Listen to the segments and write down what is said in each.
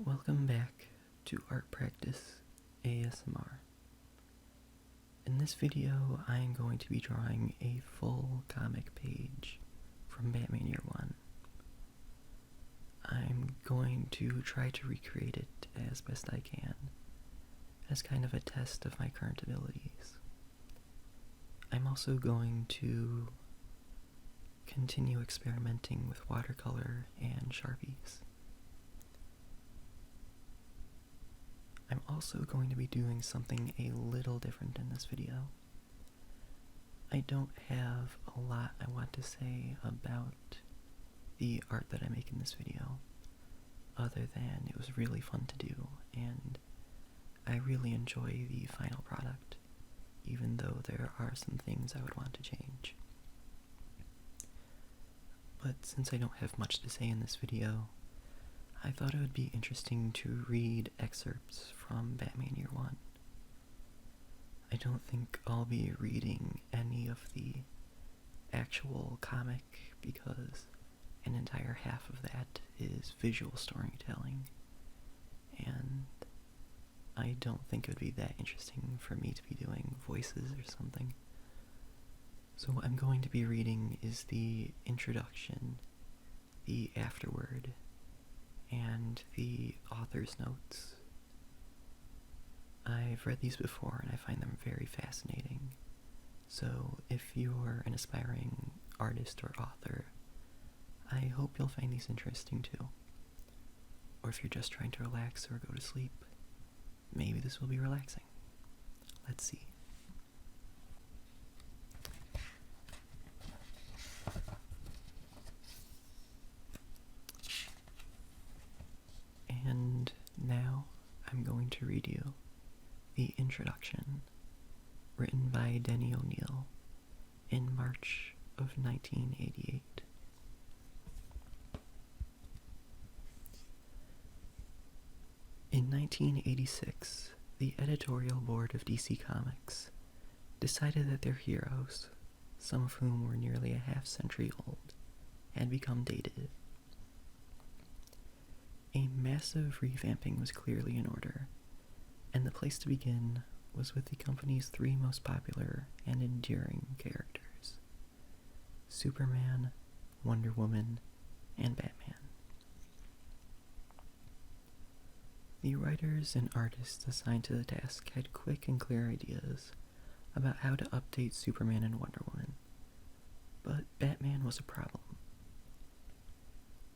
Welcome back to Art Practice ASMR. In this video, I am going to be drawing a full comic page from Batman Year One. I'm going to try to recreate it as best I can, as kind of a test of my current abilities. I'm also going to continue experimenting with watercolor and Sharpies. I'm also going to be doing something a little different in this video. I don't have a lot I want to say about the art that I make in this video, other than it was really fun to do, and I really enjoy the final product, even though there are some things I would want to change. But since I don't have much to say in this video, I thought it would be interesting to read excerpts from Batman Year One. I don't think I'll be reading any of the actual comic because an entire half of that is visual storytelling, and I don't think it would be that interesting for me to be doing voices or something. So what I'm going to be reading is the introduction, the afterword, and the author's notes. I've read these before and I find them very fascinating. So if you're an aspiring artist or author, I hope you'll find these interesting too. Or if you're just trying to relax or go to sleep, maybe this will be relaxing. Let's see. And now I'm going to read you the introduction, written by Denny O'Neil in March of 1988. In 1986, the editorial board of DC Comics decided that their heroes, some of whom were nearly a half-century old, had become dated. A massive revamping was clearly in order, and the place to begin was with the company's three most popular and endearing characters: Superman, Wonder Woman, and Batman. The writers and artists assigned to the task had quick and clear ideas about how to update Superman and Wonder Woman, but Batman was a problem.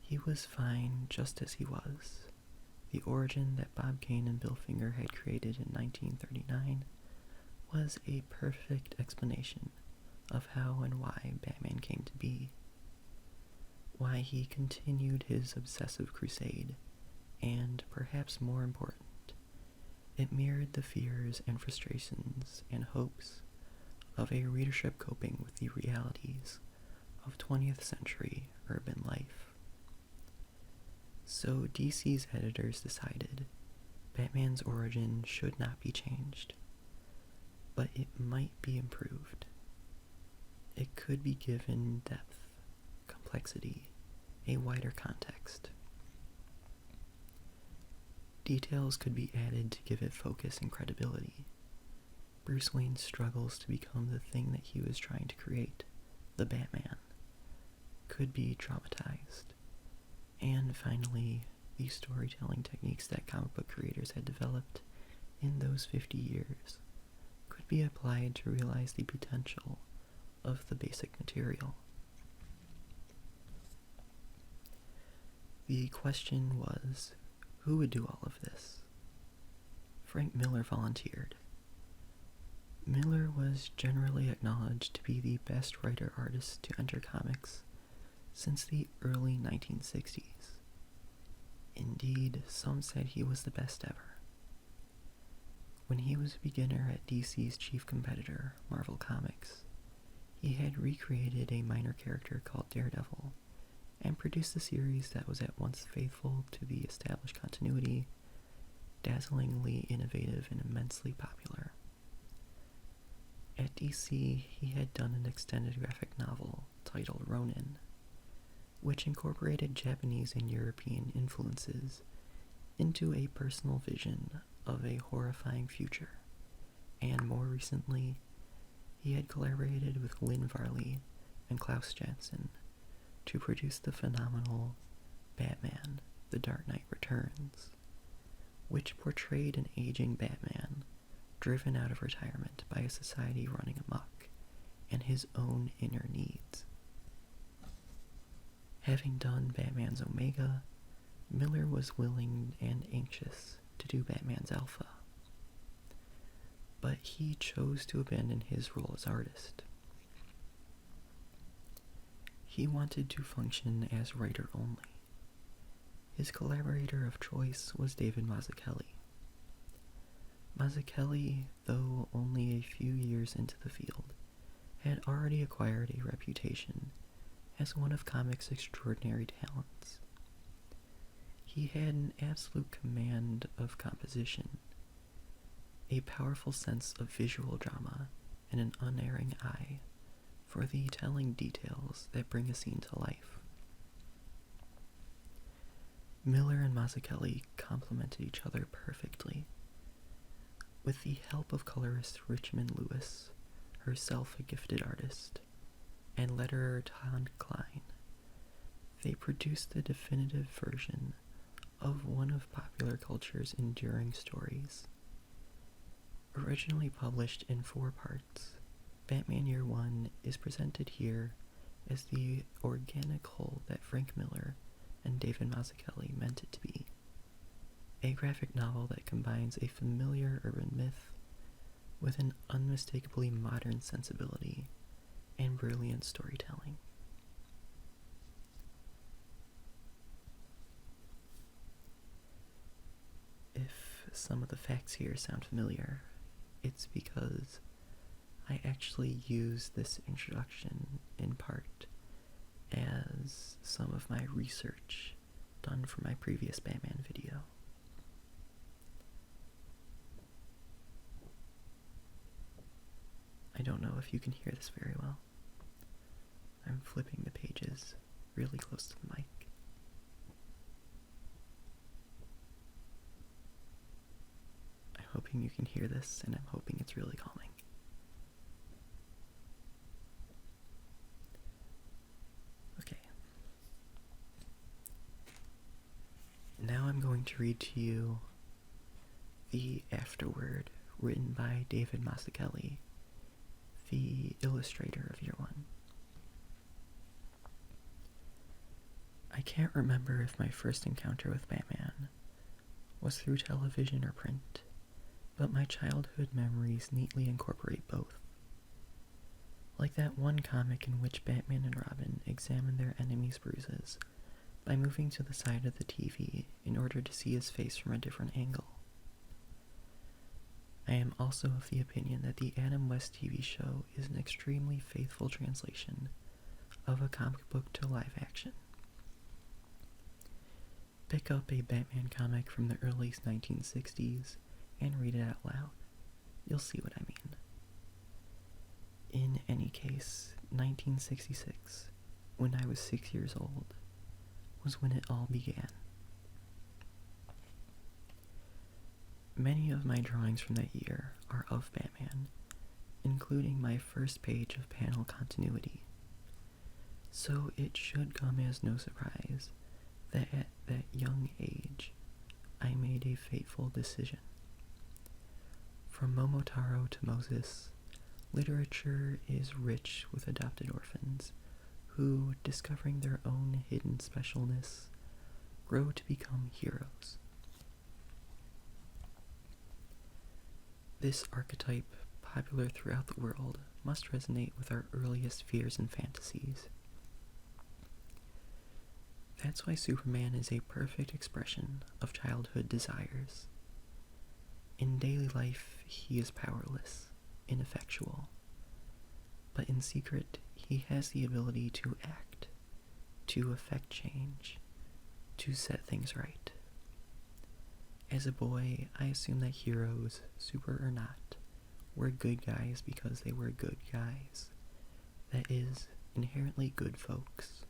He was fine just as he was. The origin that Bob Kane and Bill Finger had created in 1939 was a perfect explanation of how and why Batman came to be, why he continued his obsessive crusade, and, perhaps more important, it mirrored the fears and frustrations and hopes of a readership coping with the realities of 20th century urban life. So DC's editors decided Batman's origin should not be changed, but it might be improved. It could be given depth, complexity, a wider context. Details could be added to give it focus and credibility. Bruce Wayne's struggles to become the thing that he was trying to create, the Batman, could be dramatized. And finally, the storytelling techniques that comic book creators had developed in those 50 years could be applied to realize the potential of the basic material. The question was, who would do all of this? Frank Miller volunteered. Miller was generally acknowledged to be the best writer-artist to enter comics since the early 1960s. Indeed, some said he was the best ever. When he was a beginner at DC's chief competitor, Marvel Comics, he had recreated a minor character called Daredevil and produced a series that was at once faithful to the established continuity, dazzlingly innovative, and immensely popular. At DC, he had done an extended graphic novel titled Ronin, which incorporated Japanese and European influences into a personal vision of a horrifying future, and more recently, he had collaborated with Lynn Varley and Klaus Janson to produce the phenomenal Batman: The Dark Knight Returns, which portrayed an aging Batman driven out of retirement by a society running amok and his own inner needs. Having done Batman's Omega, Miller was willing and anxious to do Batman's Alpha, but he chose to abandon his role as artist. He wanted to function as writer only. His collaborator of choice was David Mazzucchelli. Mazzucchelli, though only a few years into the field, had already acquired a reputation as one of comics' extraordinary talents. He had an absolute command of composition, a powerful sense of visual drama, and an unerring eye for the telling details that bring a scene to life. Miller and Mazzucchelli complemented each other perfectly. With the help of colorist Richmond Lewis, herself a gifted artist, and letterer Todd Klein, they produced the definitive version of one of popular culture's enduring stories. Originally published in 4 parts, Batman Year One is presented here as the organic whole that Frank Miller and David Mazzucchelli meant it to be. A graphic novel that combines a familiar urban myth with an unmistakably modern sensibility and brilliant storytelling. If some of the facts here sound familiar, it's because I actually use this introduction in part as some of my research done for my previous Batman video. I don't know if you can hear this very well. I'm flipping the pages really close to the mic. I'm hoping you can hear this, and I'm hoping it's really calming. Okay. Now I'm going to read to you the afterword written by David Mazzucchelli, the illustrator of Year One. I can't remember if my first encounter with Batman was through television or print, but my childhood memories neatly incorporate both. Like that one comic in which Batman and Robin examine their enemy's bruises by moving to the side of the TV in order to see his face from a different angle. I am also of the opinion that the Adam West TV show is an extremely faithful translation of a comic book to live action. Pick up a Batman comic from the early 1960s and read it out loud. You'll see what I mean. In any case, 1966, when I was 6 years old, was when it all began. Many of my drawings from that year are of Batman, including my first page of panel continuity. So it should come as no surprise that at that young age, I made a fateful decision. From Momotaro to Moses, literature is rich with adopted orphans who, discovering their own hidden specialness, grow to become heroes. This archetype, popular throughout the world, must resonate with our earliest fears and fantasies. That's why Superman is a perfect expression of childhood desires. In daily life, he is powerless, ineffectual, but in secret, he has the ability to act, to effect change, to set things right. As a boy, I assumed that heroes, super or not, were good guys because they were good guys. That is, inherently good folks.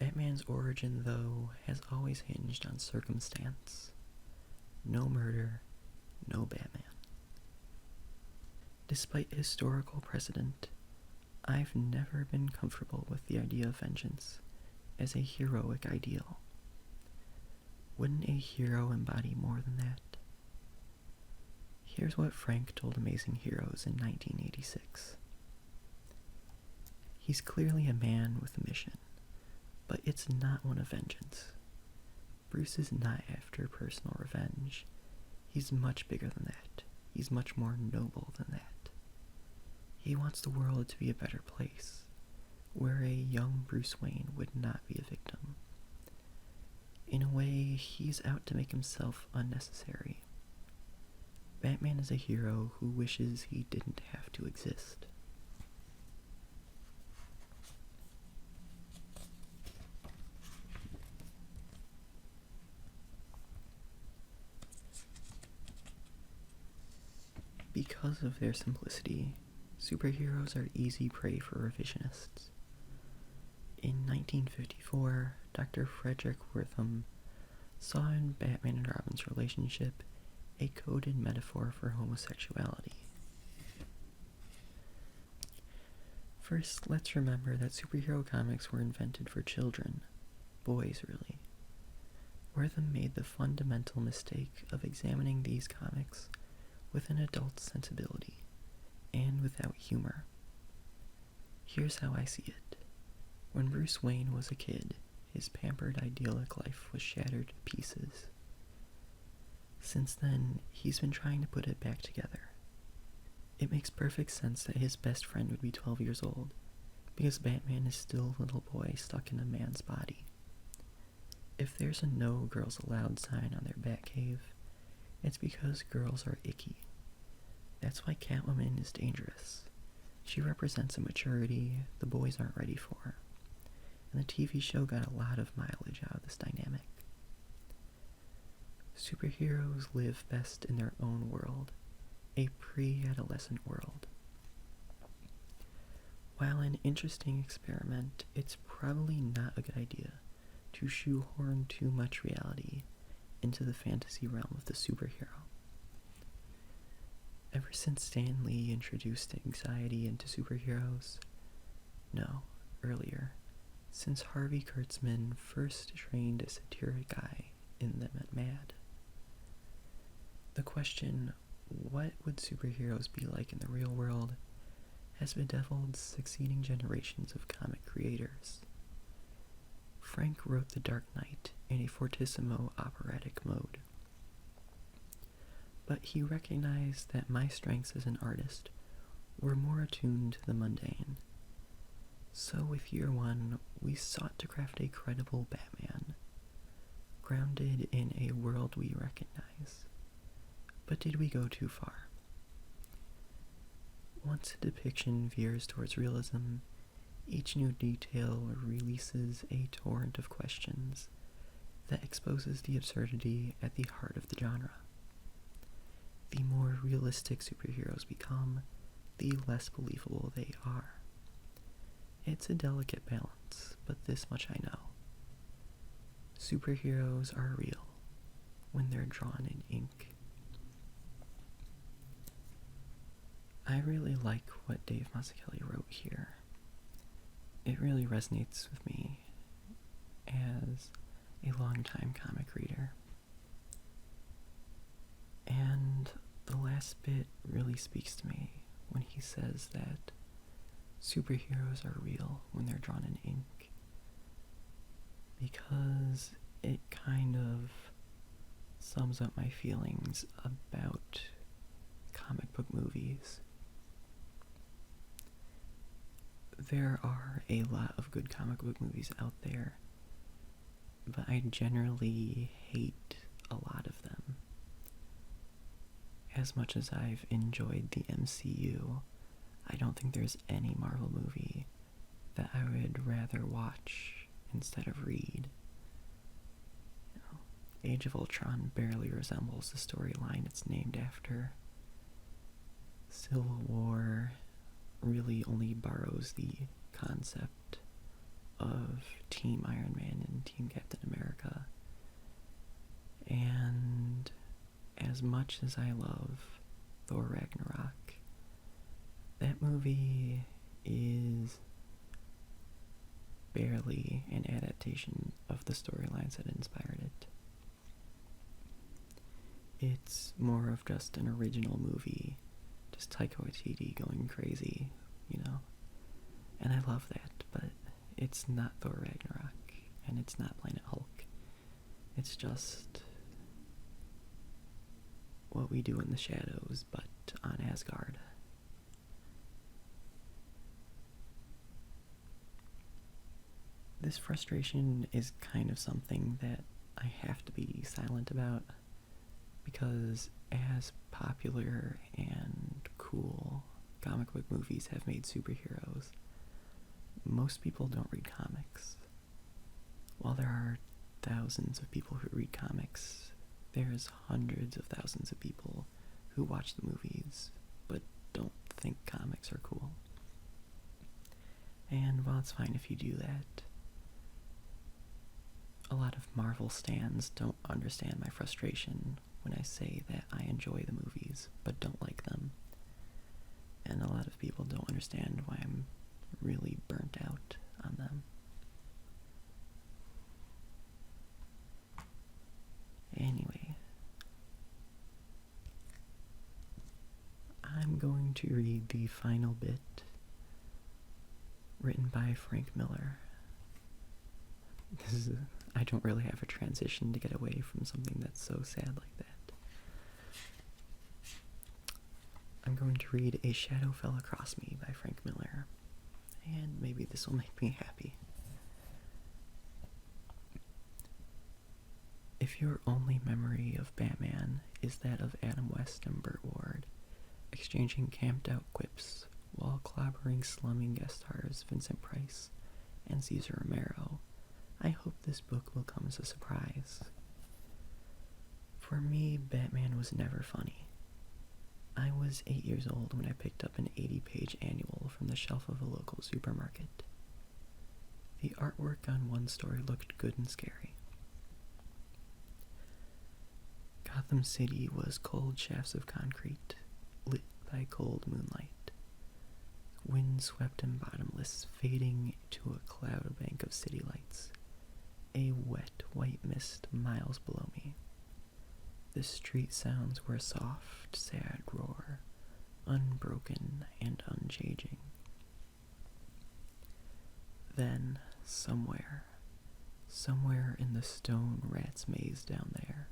Batman's origin, though, has always hinged on circumstance. No murder, no Batman. Despite historical precedent, I've never been comfortable with the idea of vengeance as a heroic ideal. Wouldn't a hero embody more than that? Here's what Frank told Amazing Heroes in 1986. He's clearly a man with a mission, but it's not one of vengeance. Bruce is not after personal revenge. He's much bigger than that. He's much more noble than that. He wants the world to be a better place, where a young Bruce Wayne would not be a victim. In a way, he's out to make himself unnecessary. Batman is a hero who wishes he didn't have to exist. Because of their simplicity, superheroes are easy prey for revisionists. In 1954, Dr. Frederick Wertham saw in Batman and Robin's relationship a coded metaphor for homosexuality. First, let's remember that superhero comics were invented for children, boys really. Wertham made the fundamental mistake of examining these comics with an adult sensibility, and without humor. Here's how I see it. When Bruce Wayne was a kid, his pampered idyllic life was shattered to pieces. Since then, he's been trying to put it back together. It makes perfect sense that his best friend would be 12 years old, because Batman is still a little boy stuck in a man's body. If there's a no girls allowed sign on their Batcave, it's because girls are icky. That's why Catwoman is dangerous. She represents a maturity the boys aren't ready for. And the TV show got a lot of mileage out of this dynamic. Superheroes live best in their own world, a pre-adolescent world. While an interesting experiment, it's probably not a good idea to shoehorn too much reality into the fantasy realm of the superhero. Ever since Stan Lee introduced anxiety into superheroes, no, earlier, since Harvey Kurtzman first trained a satiric eye in them at MAD. The question, what would superheroes be like in the real world, has bedeviled succeeding generations of comic creators. Frank wrote The Dark Knight in a fortissimo operatic mode. But he recognized that my strengths as an artist were more attuned to the mundane. So with Year One, we sought to craft a credible Batman, grounded in a world we recognize. But did we go too far? Once a depiction veers towards realism, each new detail releases a torrent of questions that exposes the absurdity at the heart of the genre. The more realistic superheroes become, the less believable they are. It's a delicate balance, but this much I know. Superheroes are real when they're drawn in ink. I really like what Dave Mazzucchelli wrote here. It really resonates with me as a longtime comic reader. And the last bit really speaks to me when he says that superheroes are real when they're drawn in ink, because it kind of sums up my feelings about comic book movies. There are a lot of good comic book movies out there, but I generally hate a lot of them. As much as I've enjoyed the MCU, I don't think there's any Marvel movie that I would rather watch instead of read. You know, Age of Ultron barely resembles the storyline it's named after. Civil War really only borrows the concept of Team Iron Man and Team Captain America. And as much as I love Thor Ragnarok, that movie is barely an adaptation of the storylines that inspired it. It's more of just an original movie, just Taika Waititi going crazy, you know? And I love that, but it's not Thor Ragnarok, and it's not Planet Hulk. It's just what we do in the shadows, but on Asgard. This frustration is kind of something that I have to be silent about, because as popular and cool comic book movies have made superheroes, most people don't read comics. While there are thousands of people who read comics, there's hundreds of thousands of people who watch the movies but don't think comics are cool. And while it's fine if you do that, a lot of Marvel stans don't understand my frustration when I say that I enjoy the movies but don't like them. And a lot of people don't understand why I'm really burnt out on them. Anyway, I'm going to read the final bit written by Frank Miller. I don't really have a transition to get away from something that's so sad like that. I'm going to read A Shadow Fell Across Me by Frank Miller, and maybe this will make me happy. If your only memory of Batman is that of Adam West and Burt Ward exchanging camped-out quips while clobbering slumming guest stars Vincent Price and Cesar Romero, I hope this book will come as a surprise. For me, Batman was never funny. I was 8 years old when I picked up an 80-page annual from the shelf of a local supermarket. The artwork on one story looked good and scary. Gotham City was cold shafts of concrete, lit by cold moonlight. Wind swept and bottomless, fading to a cloud bank of city lights. A wet, white mist miles below me. The street sounds were a soft, sad roar, unbroken and unchanging. Then, somewhere in the stone rat's maze down there,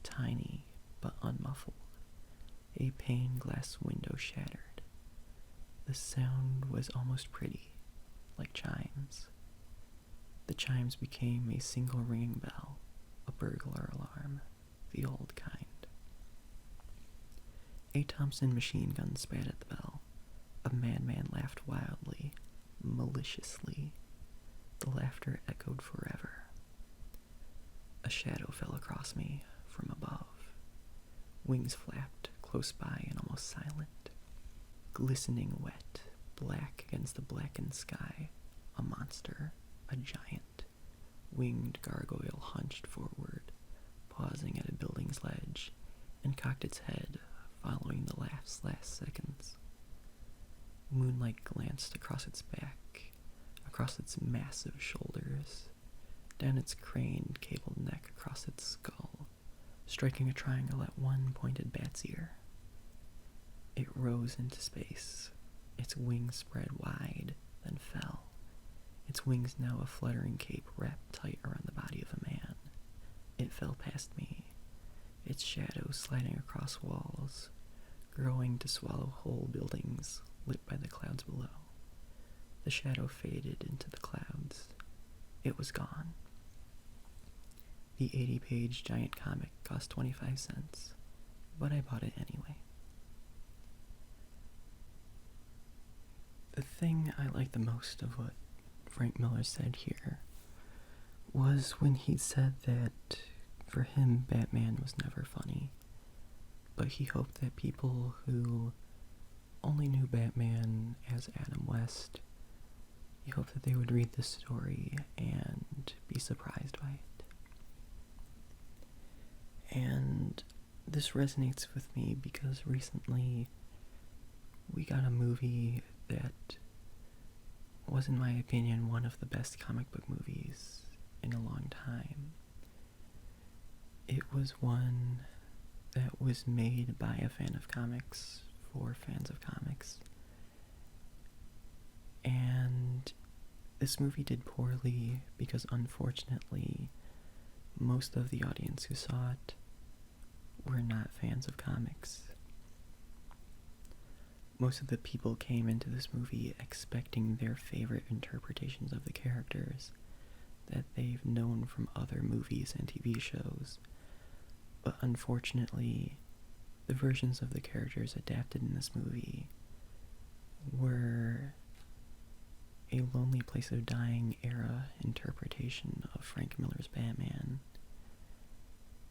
tiny but unmuffled, a pane glass window shattered. The sound was almost pretty, like chimes. The chimes became a single ringing bell, a burglar alarm, the old kind. A Thompson machine gun spat at the bell. A madman laughed wildly, maliciously. The laughter echoed forever. A shadow fell across me from above. Wings flapped, close by and almost silent. Glistening wet, black against the blackened sky. A monster, a giant. Winged gargoyle hunched forward, pausing at a building's ledge, and cocked its head, following the last seconds. Moonlight glanced across its back, across its massive shoulders, down its craned, cabled neck across its skull, striking a triangle at one pointed bat's ear. It rose into space, its wings spread wide, then fell, its wings now a fluttering cape wrapped tight around the body of a man. It fell past me, its shadow sliding across walls, growing to swallow whole buildings lit by the clouds below. The shadow faded into the clouds. It was gone. The 80-page giant comic cost 25 cents, but I bought it anyway. The thing I liked the most of what Frank Miller said here was when he said that for him, Batman was never funny, but he hoped that people who only knew Batman as Adam West You hope that they would read this story and be surprised by it. And this resonates with me because recently we got a movie that was, in my opinion, one of the best comic book movies in a long time. It was one that was made by a fan of comics for fans of comics. And this movie did poorly because, unfortunately, most of the audience who saw it were not fans of comics. Most of the people came into this movie expecting their favorite interpretations of the characters that they've known from other movies and TV shows. But unfortunately, the versions of the characters adapted in this movie were a Lonely Place of Dying era interpretation of Frank Miller's Batman,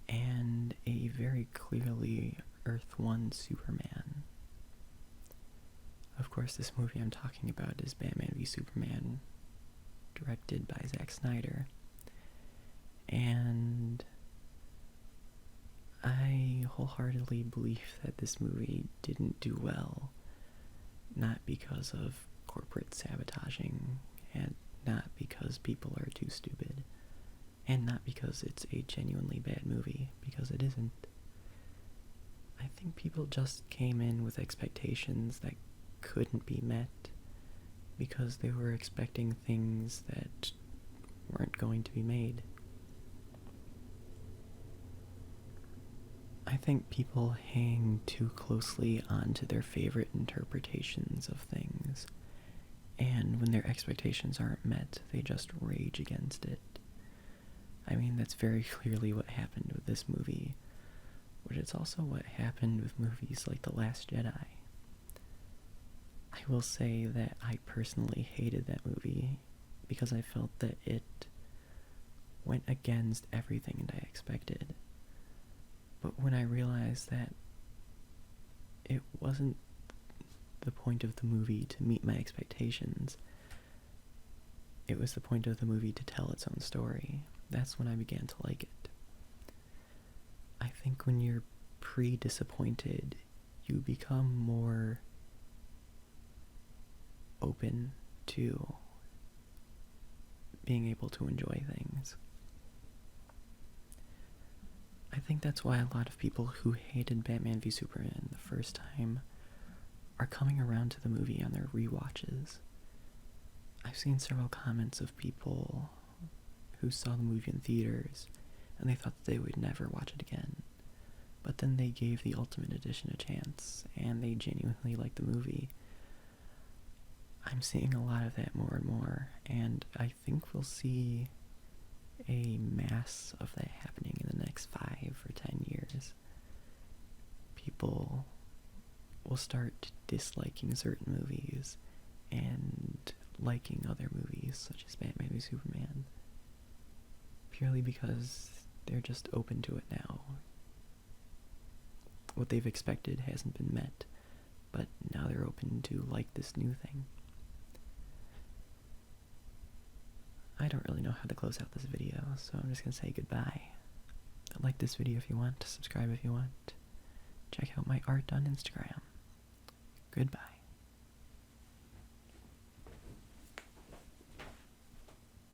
and a very clearly Earth 1 Superman. Of course, this movie I'm talking about is Batman v Superman, directed by Zack Snyder. And I wholeheartedly believe that this movie didn't do well, not because of corporate sabotaging, and not because people are too stupid, and not because it's a genuinely bad movie, because it isn't. I think people just came in with expectations that couldn't be met because they were expecting things that weren't going to be made. I think people hang too closely onto their favorite interpretations of things, and when their expectations aren't met, they just rage against it. I mean, that's very clearly what happened with this movie, but it's also what happened with movies like The Last Jedi. I will say that I personally hated that movie because I felt that it went against everything that I expected. But when I realized that it wasn't the point of the movie to meet my expectations, it was the point of the movie to tell its own story, that's when I began to like it. I think when you're pre-disappointed, you become more open to being able to enjoy things. I think that's why a lot of people who hated Batman v Superman the first time are coming around to the movie on their rewatches. I've seen several comments of people who saw the movie in theaters and they thought that they would never watch it again. But then they gave the Ultimate Edition a chance and they genuinely liked the movie. I'm seeing a lot of that more and more, and I think we'll see a mass of that happening in the next 5 or 10 years. People will start disliking certain movies and liking other movies, such as Batman v Superman, purely because they're just open to it now. What they've expected hasn't been met, but now they're open to like this new thing. I don't really know how to close out this video, so I'm just gonna say goodbye. Like this video if you want, subscribe if you want. Check out my art on Instagram. Goodbye.